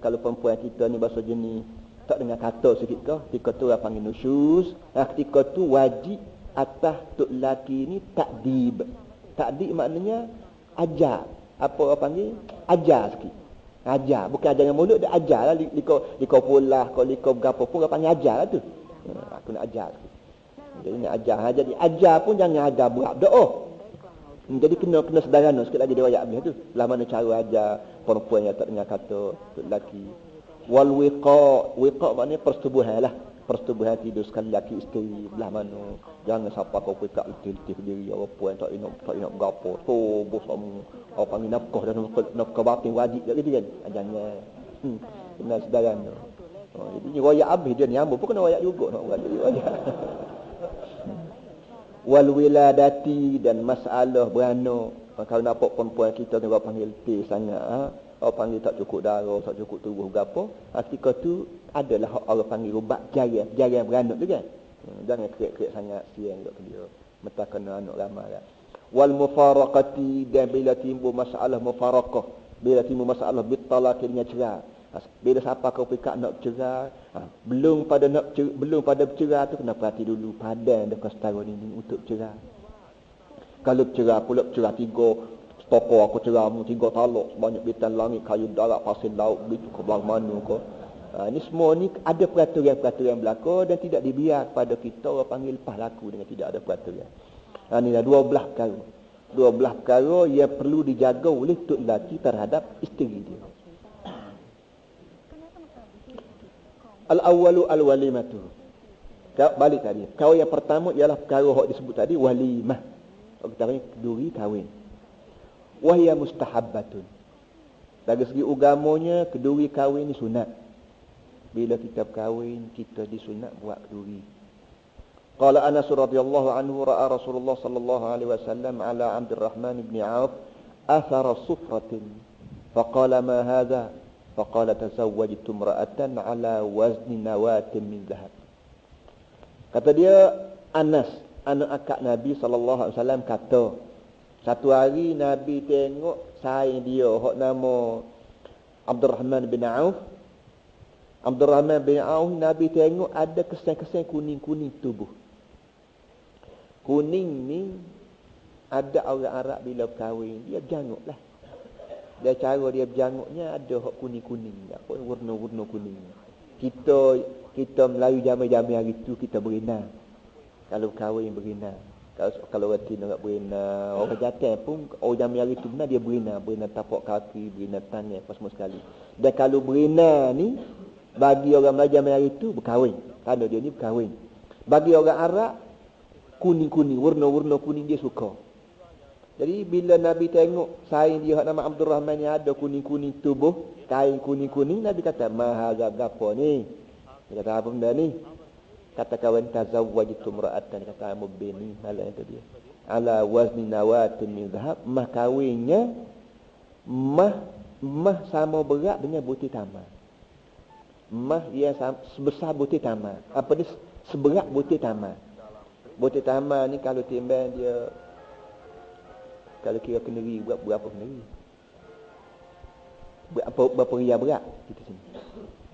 Kalau perempuan kita ni bahasa jenis tak dengar kata sikit ke, ketika tu orang panggil nusyuz. Ketika tu wajib atas tok lelaki ni takdib. Takdib maknanya ajar. Apa orang panggil? Ajar sikit. Ajar. Bukan ajar dengan mulut, dia ajar lah. Liko pulah, liko berapa pun orang panggil ajar lah tu. Aku nak ajar sikit. Jadi nak ajar. Jadi ajar pun jangan ajar berat doa. Jadi kena sederhana sikit lagi dia ayat habis tu. Lah mana cara ajar perempuan yang tak dengar kata tok lelaki. Wal wiqa maknanya persetubuhan lah. Persetubuhan tidur sekali laki isteri belah mana. Jangan siapa kau pekat letih-letih diri orang puan tak nak gapo. Bos kamu orang panggil nafkah dan nafkah batin wajib tak gitu kan. Jangan. Kena sederhana. Jadi royak habis dia nyambung pun kena royak juga nak buat dia royak. Wal wiladati, dan masalah beranak. Kalau nampak perempuan kita ni orang panggil letih sangat, orang panggil tak cukup darah, tak cukup tubuh gapo, ketika tu adalah orang panggil ubat jarang beranak tu kan. Jangan kerik-kerik sangat, siang kat dia. Mesti kena anak ramai kan. Wal mufaraqati, dan bila timbul masalah mufaraqah, bila timbul masalah bitalaq dengan cerai. Bila siapa kau pikak nak cerai, belum pada bercerai tu kena perhati dulu padan dekat setara ni untuk cerai. Kalau cerai pula cerai 3 stopor aku ceramu 3 talak banyak bintang langit kayu darat pasir laut begitu ke belah mana ke. Ini semua ni ada peraturan berlaku dan tidak dibiar pada kita orang panggil lepas laku dengan tidak ada peraturan. Inilah 12 perkara yang perlu dijaga oleh tok lelaki terhadap isteri dia. Al-awwalu al-walimatu. Balik tadi. Kau yang pertama ialah perkara yang disebut tadi walimah. Kita panggil keduri kahwin. Wahia mustahabbatun. Dari segi agamanya keduri kahwin ni sunat. Bila kita berkahwin kita disunat buat keduri. Qala Anas radhiyallahu anhu ra'a Rasulullah sallallahu alaihi wasallam ala Abdurrahman bin Auf athara sufratin. Faqala ma hadha? Faqala tazawwajtu imra'atan ala wazni nawatin min dhahab. Kata dia Anas, anak akak Nabi sallallahu alaihi wasallam kata, satu hari Nabi tengok saing dia hok nama Abdurrahman bin Auf. Abdurrahman bin Auf Nabi tengok ada kesan-kesan kuning-kuning tubuh. Kuning ni ada orang Arab bila berkahwin dia berjanguklah. Dia cara dia berjanguknya ada hok kuning-kuning, apa warna-warna kuning. Kita Melayu zaman-zaman hari tu kita berenang. Kalau kahwin berenang. Kalau orang Cina nak berenang, orang jantan pun orang zaman hari tu benar dia berenang tapak kaki, berenang tangan apa semua sekali. Dan kalau berenang ni bagi orang Melayu zaman hari tu berkahwin. Kerana dia ni berkahwin. Bagi orang Arab kuning-kuning, warna-warna kuning dia suka. Jadi bila Nabi tengok saing dia nama Abdurrahman yang ada kuning-kuning tubuh, kain kuning-kuning, Nabi kata, "Mahaza gapo ni?" Dia kata, "Apa benda ni?" Kata kawan, "Tazawwajtu imra'atan." Kata mubini, malah itu dia. Ala wazni nawatin min dhahab, mah kawinnya mah sama berat dengan butir tamar. Mah yang sebesar butir tamar. Apa ni seberat butir tamar. Butir tamar ni kalau timbang dia, kalau kira kenduri berapa kenduri? Berapa ria berat kita sini.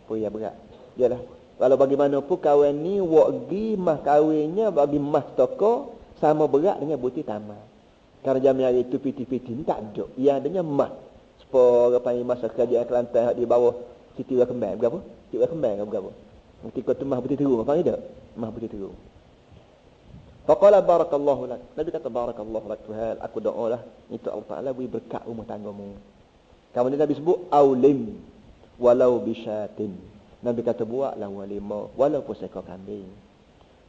Berapa ria berat. Yalah. Kalau bagaimanapun kawan ni wagi mah kawinnya bagi mah toko sama berat dengan butir tamar. Kerana zaman hari itu piti-piti ni tak ada. Yang adanya mah. Sepuluh panggil masa kerajaan Kelantan di bawah Siti Rakembang berapa? Siti Rakembang berapa? Ketika tu mah butir terung. Apa tak? Mah butir terung. Faqala barakallahu lak. Nabi kata barakallahu lak Tuhan, aku doalah itu Allah Taala beri berkat rumah tanggamu. Kemudian Nabi sebut aulim walau bisyatin. Nabi kata buatlah walimah walaupun seekor kambing.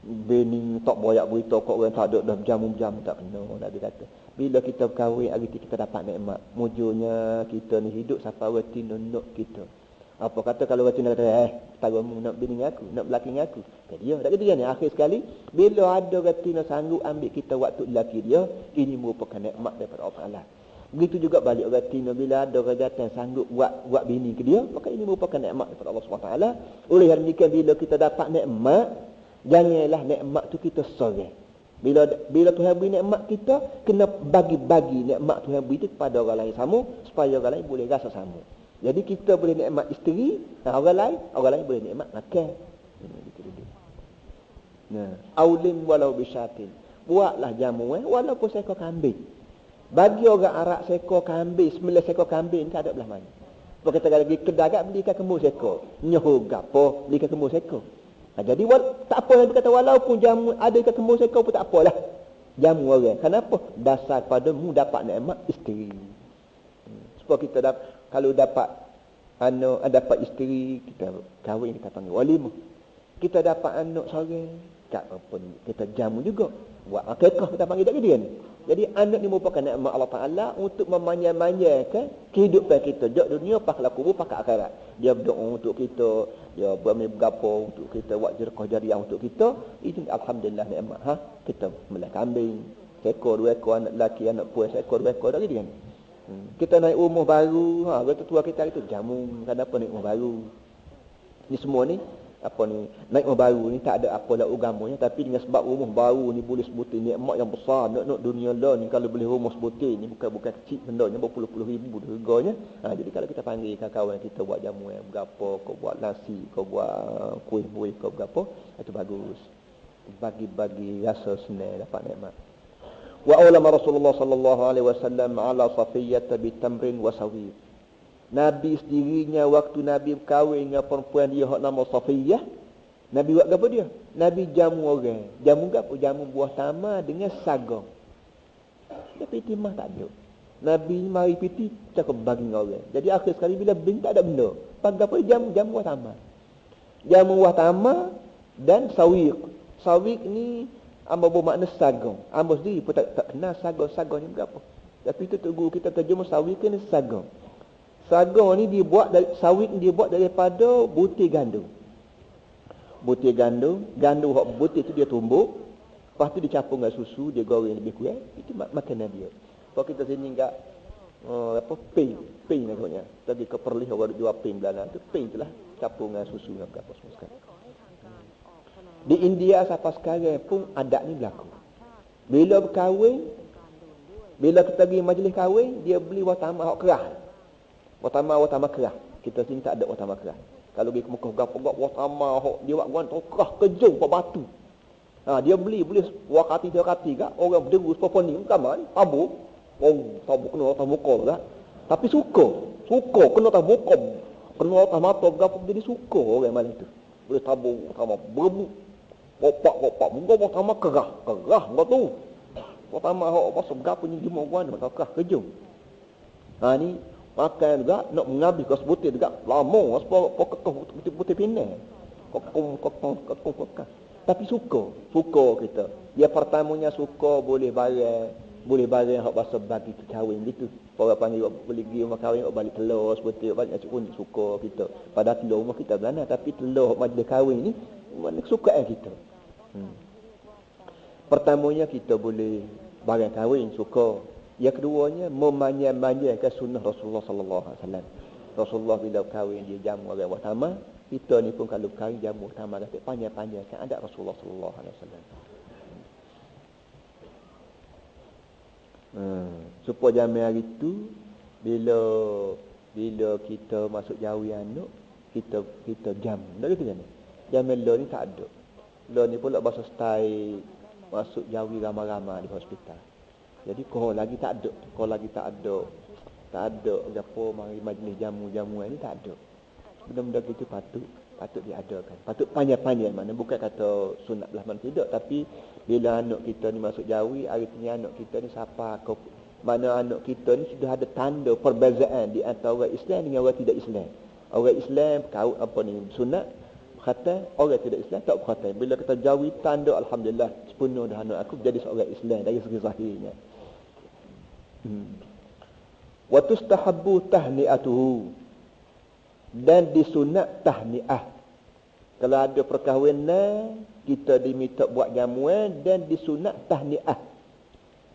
Bening tak boyak berita kok orang tak ada dah berjam-jam tak kena. Nabi kata bila kita berkahwin hari kita dapat nikmat. Mujurnya kita ni hidup sampai reti nonok kita. Apa kata kalau orang Cina kata, taruhmu nak bini aku, nak berlaki dengan aku. Kata dia, tak kata dia ni. Akhir sekali, bila ada orang Cina sanggup ambil kita waktu lelaki dia, ini merupakan nikmat daripada Allah Ta'ala. Begitu juga balik orang Cina, bila ada orang datang sanggup buat bini ke dia, maka ini merupakan nikmat daripada Allah SWT. Oleh kerana demikian, bila kita dapat nikmat, janganlah nikmat tu kita sorang. Bila Tuhan beri nikmat kita, kena bagi-bagi nikmat Tuhan beri itu kepada orang lain sama, supaya orang lain boleh rasa sama. Jadi kita boleh nikmat isteri, orang lain boleh nikmat makan. Aulim walau bisyatin. Buatlah jamu walaupun seekor kambing. Bagi orang Arab seekor kambing, 9 seekor kambing tak ada belah mana. Apa kata lagi kedai kat belikan kemur seekor. Nyoh gapo belikan kemur seekor. Jadi tak apa yang dia kata walaupun jamu ada ikan kemur seekor pun tak apalah. Jamu orang. Kenapa? Dasar padamu dapat nikmat isteri. Supaya kita kalau dapat isteri, kita kahwin, kita panggil walimah. Kita dapat anak seorang, tak apa ni, kita jamu juga. Buat akikah kita panggil tak dia ni. Jadi anak ni merupakan nikmat Allah Ta'ala untuk memanjang-manjangkan kehidupan kita. Jak dunia, pakai kubur, pakai akhirat. Dia berdoa untuk kita, dia berapa untuk kita, buat jerkah jariah untuk kita. Itu alhamdulillah nikmat. Kita melih kambing, seekor, 2 ekor anak lelaki, anak puan, seekor, 2 ekor tak dia kan. Kita naik rumah baru, orang tua kita itu jamu, kenapa naik rumah baru. Ni semua ni naik rumah baru ni tak ada apa lah agamanya, tapi dengan sebab rumah baru ni boleh sebutir nikmat yang besar. Nak dunia lah ni kalau boleh rumah sebutir ni bukan kecil bendanya, berpuluh-puluh ribu harganya. Jadi kalau kita panggil kawan kita buat jamu yang berapa, kau buat nasi, kau buat kuih-kuih, kau berapa, itu bagus. Bagi-bagi rasa senang dapat nikmat. Wa ulama Rasulullah sallallahu alaihi wasallam ala Safiyyah bitamrin wa sawir. Nabi sendirinya waktu Nabi berkahwin dengan perempuan dia hak nama Safiyyah, Nabi buat apa dia? Nabi jamu orang. Jamu apa? Jamu buah tamar dengan sagong. Tapi timah tak ada. Nabi mari piti cakap bagi orang. Jadi akhir sekali bila bin tak ada benda. Pagi apa jamu buah tamar. Jamu buah tamar dan sawiq. Sawiq ni amba bermakna sagong. Amba sendiri pun tak kenal sagong ni berapa. Tapi itu guru kita terjemah sawiq ni sagong. Sagong ni sawiq dia buat daripada butir gandum. Butir gandum hak butir tu dia tumbuk, lepas tu dicampur dengan susu, dia goreng lebih kurang, itu makanan dia. Kalau kita sini enggak pin namanya. Tadi ke Perlis orang jual pin belakang tu, pin itulah campur dengan susu dengan apa semua sekali. Di India sampai sekarang pun adat ni berlaku. Bila berkahwin, bila kita pergi majlis kahwin, dia beli watamah hak kerah. Watamah kerah. Kita sini tak ada watamah kerah. Kalau pergi ke Mekah gap watamah hok dia buat guan kerah kejung pak batu. Dia beli wakati gak orang berderu sepapa ni kaman tabu. Tabu kena atas muka gak. Tapi suka kena atas muka. Kena atas mata gap jadi suka orang malam tu. Boleh tabu sama berebut. Opak muka watamah kerah enggak tu. Watamah hok pasal gap ni jumpa guan kerah kejung. Ni makan juga nak mengambil kau sebutir juga lama sebab kekong putih pinang kekong tapi suka kita dia pertamanya suka boleh barang hak bahasa bagi kahwin gitu orang panggil boleh pergi rumah kahwin balik telur sebutir banyak pun suka kita pada telur rumah kita belana tapi telur majlis kahwin ni mana kesukaan kita pertamanya kita boleh barang kahwin suka. Yang keduanya memanjang-manjangkan sunnah Rasulullah sallallahu alaihi wasallam. Rasulullah bila kahwin dia jamu orang buah tamar, kita ni pun kalau kahwin jamu tamar kata panjang-panjangkan adat Rasulullah sallallahu alaihi wasallam. Supaya jamu hari tu bila kita masuk jawi anak, kita jamu. Tak gitu kan? Jamu lo ni tak ada. Lo ni pula bahasa style masuk jawi ramai-ramai di hospital. Jadi kau lagi tak ada apa mari majlis jamu-jamuan ni tak ada. Benda-benda gitu patut diadakan. Patut panjang-panjang mana bukan kata sunat belah mana tidak, tapi bila anak kita ni masuk jawi, artinya anak kita ni siapa mana anak kita ni sudah ada tanda perbezaan di antara orang Islam dengan orang tidak Islam. Orang Islam kau apa ni sunat kata orang tidak Islam tak kata. Bila kita jawi tanda alhamdulillah sepenuh dah anak aku jadi seorang Islam dari segi zahirnya. Wa tustahabbu tahni'atuhu. Dan disunat tahniah. Kalau ada perkahwinan, kita diminta buat jamuan dan disunat tahniah.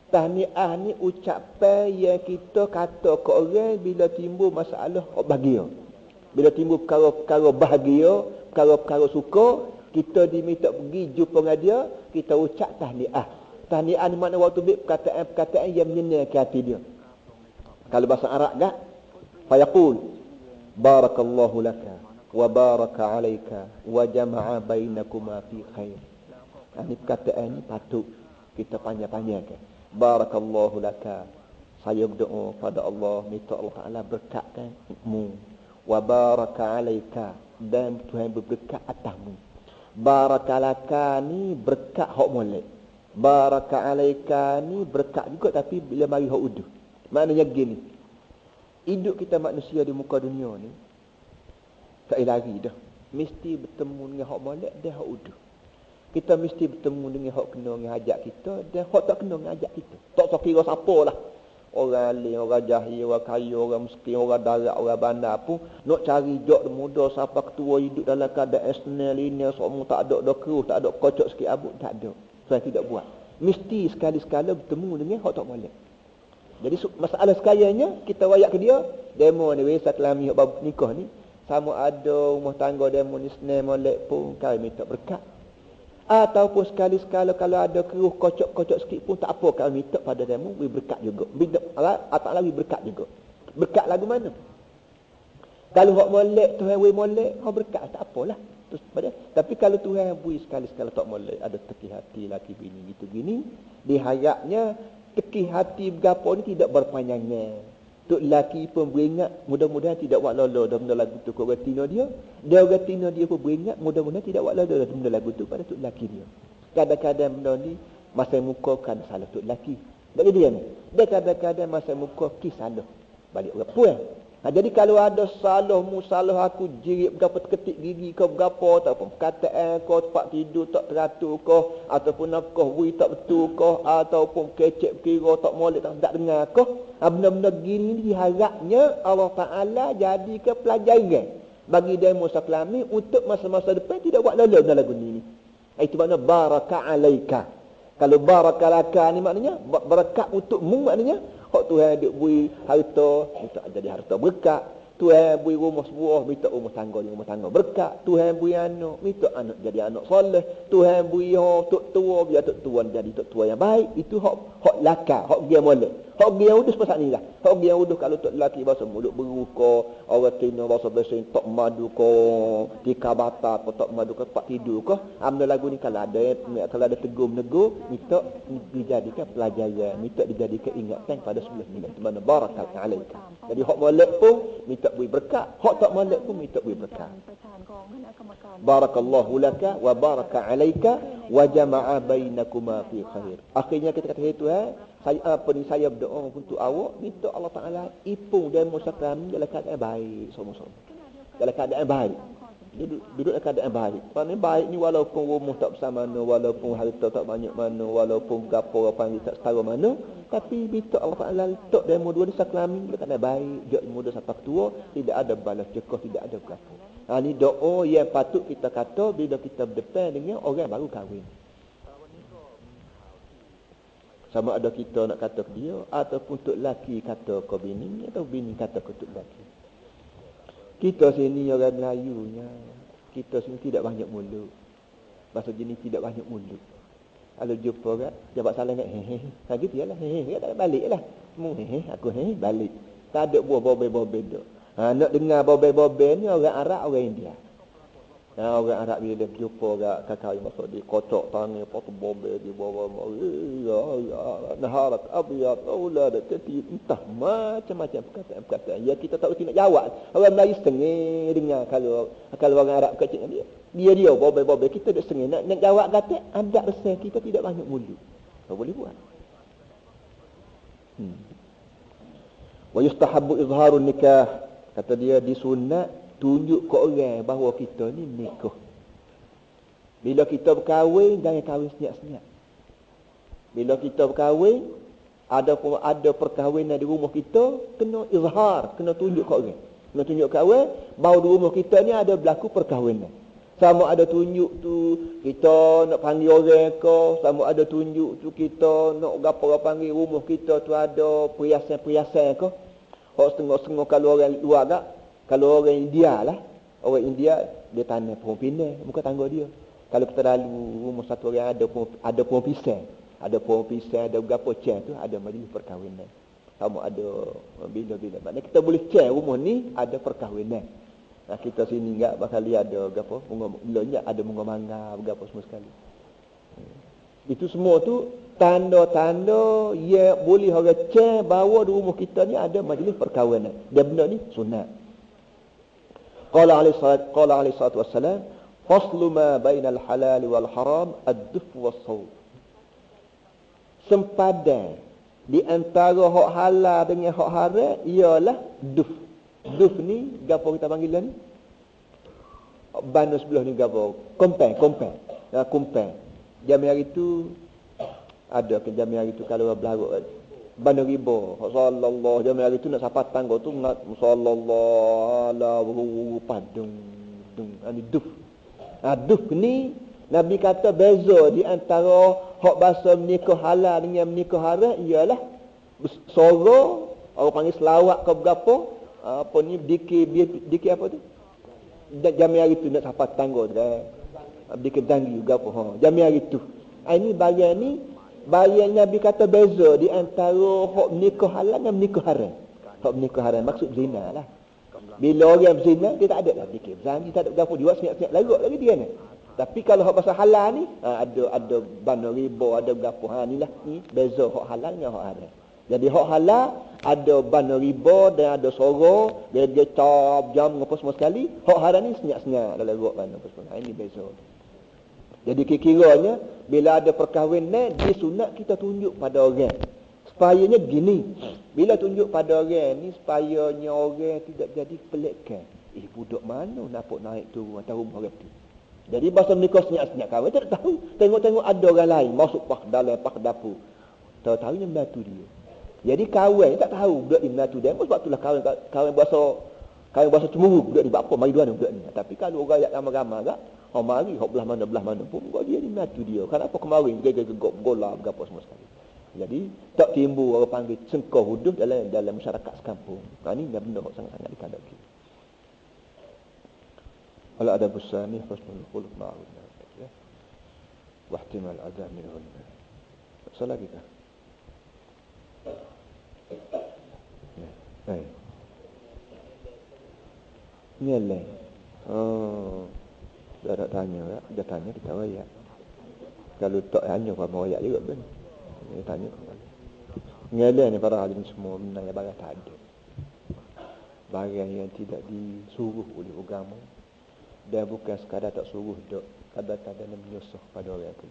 Tahniah ni ucapan yang kita kata ke orang bila timbul masalah bahagia. Bila timbul perkara-perkara bahagia, perkara-perkara suka, kita diminta pergi jumpa dengan dia, kita ucap tahniah. Tahniah ni makna waktu bik perkataan-perkataan yang menyenangkan hati dia. Kalau bahasa Arab kan, fayaqul barakallahu laka wa baraka alaika wa jama'a bainakuma fi khair. Ini perkataan ni patut kita panjang-panjangkan. Barakallahu laka, saya berdoa pada Allah, minta Allah Ta'ala berkatkanmu. Wa baraka alaika, dan Tuhan berberkat atasmu. Barakalaka ni berkat hak molek. Baraka alaika ni berkat juga tapi bila mari hak uduh. Maknanya gini, hidup kita manusia di muka dunia ni tak lari dah. Mesti bertemu dengan hak molek dan hak uduh. Kita mesti bertemu dengan hak kena dengan hajat kita dan hak tak kena dengan hajat kita. Tak kira siapa lah. Orang alim, orang jahil, orang kaya, orang miskin, orang darat, orang bandar pun nak cari jok muda siapa ketua hidup dalam keadaan senang linear, semua tak ada keruh, tak ada kocok sikit abut, tak ada. Saya tidak buat. Mesti sekali-sekala bertemu dengan hak tak molek. Jadi masalah sekaliannya kita wayak ke dia, demo ni weh saklami hak bab nikah ni, sama ada rumah tangga demo ni senang molek pun kami minta berkat. Ataupun sekali-sekala kalau ada keruh kocok-kocok sikit pun tak apa, kami minta pada demo we berkat juga. Atau lagi berkat juga. Berkat lagu mana? Kalau hak molek Tuhan we molek, hak berkat tak apalah. Terus pada. Tapi kalau Tuhan bui sekali-sekala tak molek, ada teki hati laki bini gitu gini, diharapnya teki hati bergapo ni tidak berpanjangnya. Tok laki pun beringat, mudah-mudahan tidak buat lolo dalam lagu tu kau tina dia. Dia orang tina dia pun beringat, mudah-mudahan tidak buat lolo dalam lagu tu pada tok laki dia. Kadang-kadang benda ni masa muka kan salah tok laki. Bagi dia ni. Dia kadang-kadang masa muka ki salah balik orang puan. Jadi kalau ada salahmu, salah aku jirit berapa terketik gigi kau berapa, ataupun perkataan kau tempat tidur tak teratur kau, ataupun nakah wui tak betul kau, ataupun kecek kira tak molek tak dengar kau, benda-benda gini diharapnya Allah Ta'ala jadikan pelajaran bagi demo saklami untuk masa-masa depan tidak buat lalu dalam lagu ni. Itu makna baraka alaika. Kalau baraka laka ni maknanya berkat untukmu, maknanya hak Tuhan duk beri harta, minta jadi harta berkat. Tuhan beri rumah sebuah, minta rumah tangga berkat. Tuhan beri anak, minta anak jadi anak soleh. Tuhan beri tok tua, biar tok tua jadi tok tua yang baik. Itu hak laka, hak dia molek. Hak dia udus pasal ni lah. Hak dia udus kalau tok lelaki bahasa mulut beruka, orang Cina bahasa bersih tok madu ko, tika bata ko tok madu ko tempat tidur ko. Amna lagu ni kalau ada tegur menegur, minta dijadikan pelajaran, minta dijadikan ingatan pada sebelah ni. Di mana barakah alaika. Jadi hak molek pun minta beri berkat, hak tak molek pun minta beri berkat. Barakallahu laka wa baraka alaika wa jama'a bainakuma fi khair. Akhirnya kita kata itu saya berdoa untuk awak, minta Allah Ta'ala ipung dan musakram dalam keadaan baik sama-sama. Dalam keadaan baik. Duduk dalam keadaan baik. Kerana baik ni walaupun rumah tak besar mana, walaupun harta tak banyak mana, walaupun gapo apa yang tak setara mana, tapi minta Allah Ta'ala letak demo dua ni saklami dalam keadaan baik, jauh muda sampai tua, tidak ada balas cekah, tidak ada gapo. Ini doa yang patut kita kata bila kita berdepan dengan orang baru kahwin. Sama ada kita nak kata ke dia, ataupun tok laki kata ke bini, atau bini kata ke tok laki. Kita sini orang Melayunya, kita sini tidak banyak mulut. Bahasa jenis tidak banyak mulut. Kalau jumpa orang, jawab salam kat hehe. Ha gitu yalah, hehe, tak baliklah. Mu hehe, aku hehe, balik. Tak ada buah bobe-bobe dak. Nak dengar bobe-bobe ni orang Arab, orang India. Orang Arab bila dia jumpa orang kakak yang masuk dia kocok tangan potong bobe di bawah naharat abiyat aulad kati entah macam-macam perkataan ya kita tak reti nak jawab. Orang Melayu setengah dengar kalau orang Arab kecil dia bobe kita dak setengah nak jawab kata adat besar kita tidak banyak mulut. Tak boleh buat. Wa yustahabbu izharun nikah, kata dia disunat tunjuk ke orang bahawa kita ni nikah. Bila kita berkahwin, jangan kahwin senyap-senyap. Bila kita berkahwin, ada perkahwinan di rumah kita, kena izhar, kena tunjuk ke orang. Nak tunjuk kahwin, bahawa di rumah kita ni ada berlaku perkahwinan. Sama ada tunjuk tu kita nak panggil orang ke, sama ada tunjuk tu kita nak gapo panggil rumah kita tu ada perhiasan-perhiasan ke. Hak setengah-setengah kalau orang luar tak, kalau orang India lah. Orang India dia tanam pohon pinang muka tangga dia. Kalau kita lalu rumah satu orang ada pohon pisang, ada pohon pisang, ada gapo cang tu ada majlis perkahwinan. Sama ada bila-bila. Maknanya kita boleh cang rumah ni ada perkahwinan. Nah, kita sini enggak bakal ada gapo bunga ada bunga mangga gapo semua sekali. Itu semua tu tanda-tanda ya boleh orang cek bahawa di rumah kita ni ada majlis perkahwinan. Dia benda ni sunat. Qala alaihi salatu wassalam, faslu ma bainal halal wal haram ad-duf was-sawt. Sempadan di antara hak halal dengan hak haram ialah duf. Duf ni gapo kita panggil ni? Banu sebelah ni gapo? Kompeng. Kompeng. Jam hari tu ada ke jam hari tu kalau berlarut banu riba. Sallallahu jam hari tu nak sapat tangga tu sallallahu ala padung. Ani duf. Duf ni Nabi kata beza di antara hak bahasa menikah halal dengan menikah haram ialah suara orang panggil selawat ke berapa apa ni dikir apa tu jami hari tu nak sapat tangga dah dikir danggi juga apa jami hari tu ini bagian Nabi kata beza di antara hak nikah halal dan nikah haram. Hak nikah haram maksud zina lah. Bila orang berzina dia tak ada lah dikir zani tak ada gapo juga senyap-senyap larut lagi dia ni. Tapi kalau hak pasal halal ni ada bana riba ada gapo inilah ni beza hak halal dengan hak haram. Jadi hak halal ada bana riba dan ada sorok, dia cap jam apa semua sekali. Hak haram ni senyap-senyap dalam rot bana apa semua. Ini beza. Jadi kira-kiranya bila ada perkahwinan disunat kita tunjuk pada orang. Supayanya gini. Bila tunjuk pada orang ni supayanya orang tidak jadi pelikkan. Budak mana nampak naik turun atas rumah orang tu. Jadi bahasa menikah senyap-senyap kahwin tak tahu. Tengok-tengok ada orang lain masuk dalam dapur. Tahu-tahunya menatu dia. Jadi kahwin tak tahu budak ni menatu dia. Sebab itulah kahwin bahasa cemburu budak ni buat apa mari dua budak ni. Tapi kalau orang yang ramai-ramai tak, mari hok belah mana pun kau dia ni menatu dia. Kenapa kemarin gegok gola berapa semua sekali. Jadi tak timbul orang panggil sengkau huduh dalam masyarakat sekampung. Ini dah benda sangat-sangat dikandaki. Ala ada busani fasmul khuluq ma'ruf ya. Wa ihtimal adab minhun. Salah kita. Ya. Ni lah. Dah tanya ya. Dia tanya kita wayak. Kalau tak hanya apa wayak juga ben. Dia tanya kembali. Ngelah ni para alim semua menanya barang tak ada. Barang yang tidak disuruh oleh agama. Dan bukan sekadar tak suruh dok, kadang-kadang menyusah pada orang tu.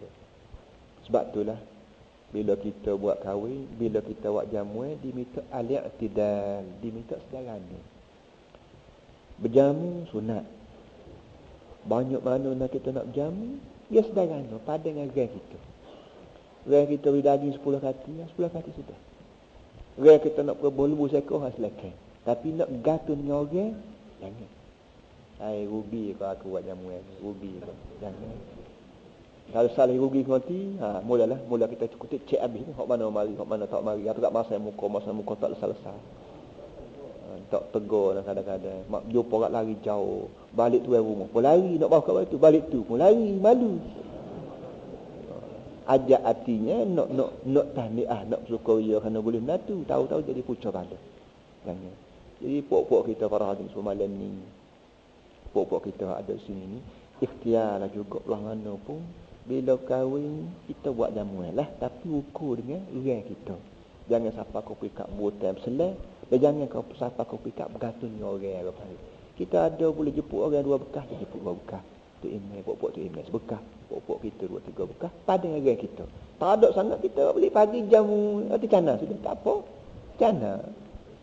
Sebab itulah bila kita buat kahwin, bila kita buat jamuan diminta al-i'tidal, diminta sederhana. Berjamu sunat. Banyak mana nak kita nak berjamu, dia sederhana pada dengan orang kita. Orang kita beri daging 10 kati, 10 kati sudah. Orang kita nak berbual lembu seekor silakan. Tapi nak gatun dengan orang, jangan. Rugi kalau aku buat jamuan rugi jangan. Kalau salah rugi nanti mula kita kutip cek habis ni hok mana mari hok mana tak mari atau tak masa muka tak selesai. Tak tegur dan kadang-kadang mak jumpa kat lari jauh balik tu rumah pun lari nak bawa kat tu balik tu pun lari malu. Ajak hatinya nak tahniah nak bersyukuria kerana boleh menatu tahu-tahu jadi pucuk balik. Jangan. Jadi pok-pok kita para hadirin semua malam ni pokok kita ada sini ni ikhtiarlah juga belah mana pun bila kahwin kita buat jamuan lah tapi ukur dengan orang kita. Jangan siapa kau pikat buatan selai dan jangan kau siapa kau pikat bergatun dengan orang apa. Kita ada boleh jemput orang 2 bekas kita jemput 2 bekas. Tu email pokok tu email bekas. Pokok kita 2-3 bekas pada orang kita. Tak ada sangat kita boleh pagi jamu nanti cana sudah tak apa. Cana.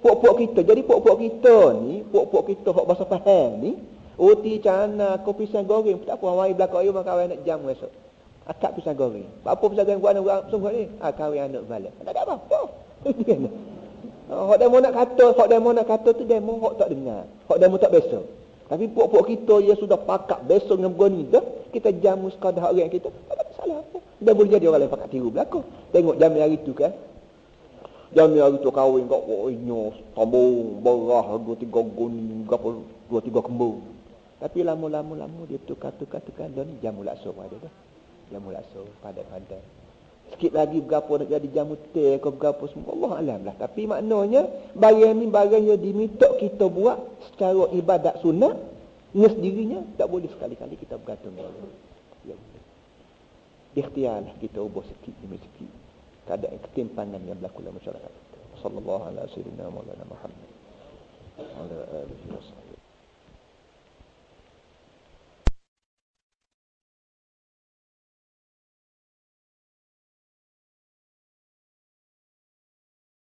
Pokok kita jadi pokok kita ni pokok kita hok bahasa faham ni roti cana, kopi pisang goreng tak apa mari belakang ayo kawan nak jam esok. Akak pisang goreng. Apa pisang goreng buat anak sungguh ni? Kahwin anak balik. Tak ada apa-apa. Hak demo nak kata tu demo hak tak dengar. Hak demo tak biasa. Tapi puak-puak kita yang sudah pakak biasa dengan begini dah, kita jamu sekadar orang kita, tak ada masalah apa. Dia boleh jadi orang lain pakak tiru belakang. Tengok jam hari tu kan. Jam hari tu kahwin kat wahnya, sambung, berah, harga 3 goni, berapa, 2-3 kembung. Tapi lama-lama dia tukar dah ni jamu lakso ada dah. Jamu lakso pandai-pandai. Sikit lagi berapa nak jadi jamu teh ke berapa semua Allah alam lah. Tapi maknanya barang ni barang yang diminta kita buat secara ibadat sunat dengan sendirinya, tak boleh sekali-kali kita bergantung dengan Allah. Ya. Ikhtiarlah kita ubah sikit demi sikit keadaan ketimpangan yang berlaku dalam masyarakat. Sallallahu alaihi wasallam Maulana Muhammad. Ala alihi wasallam.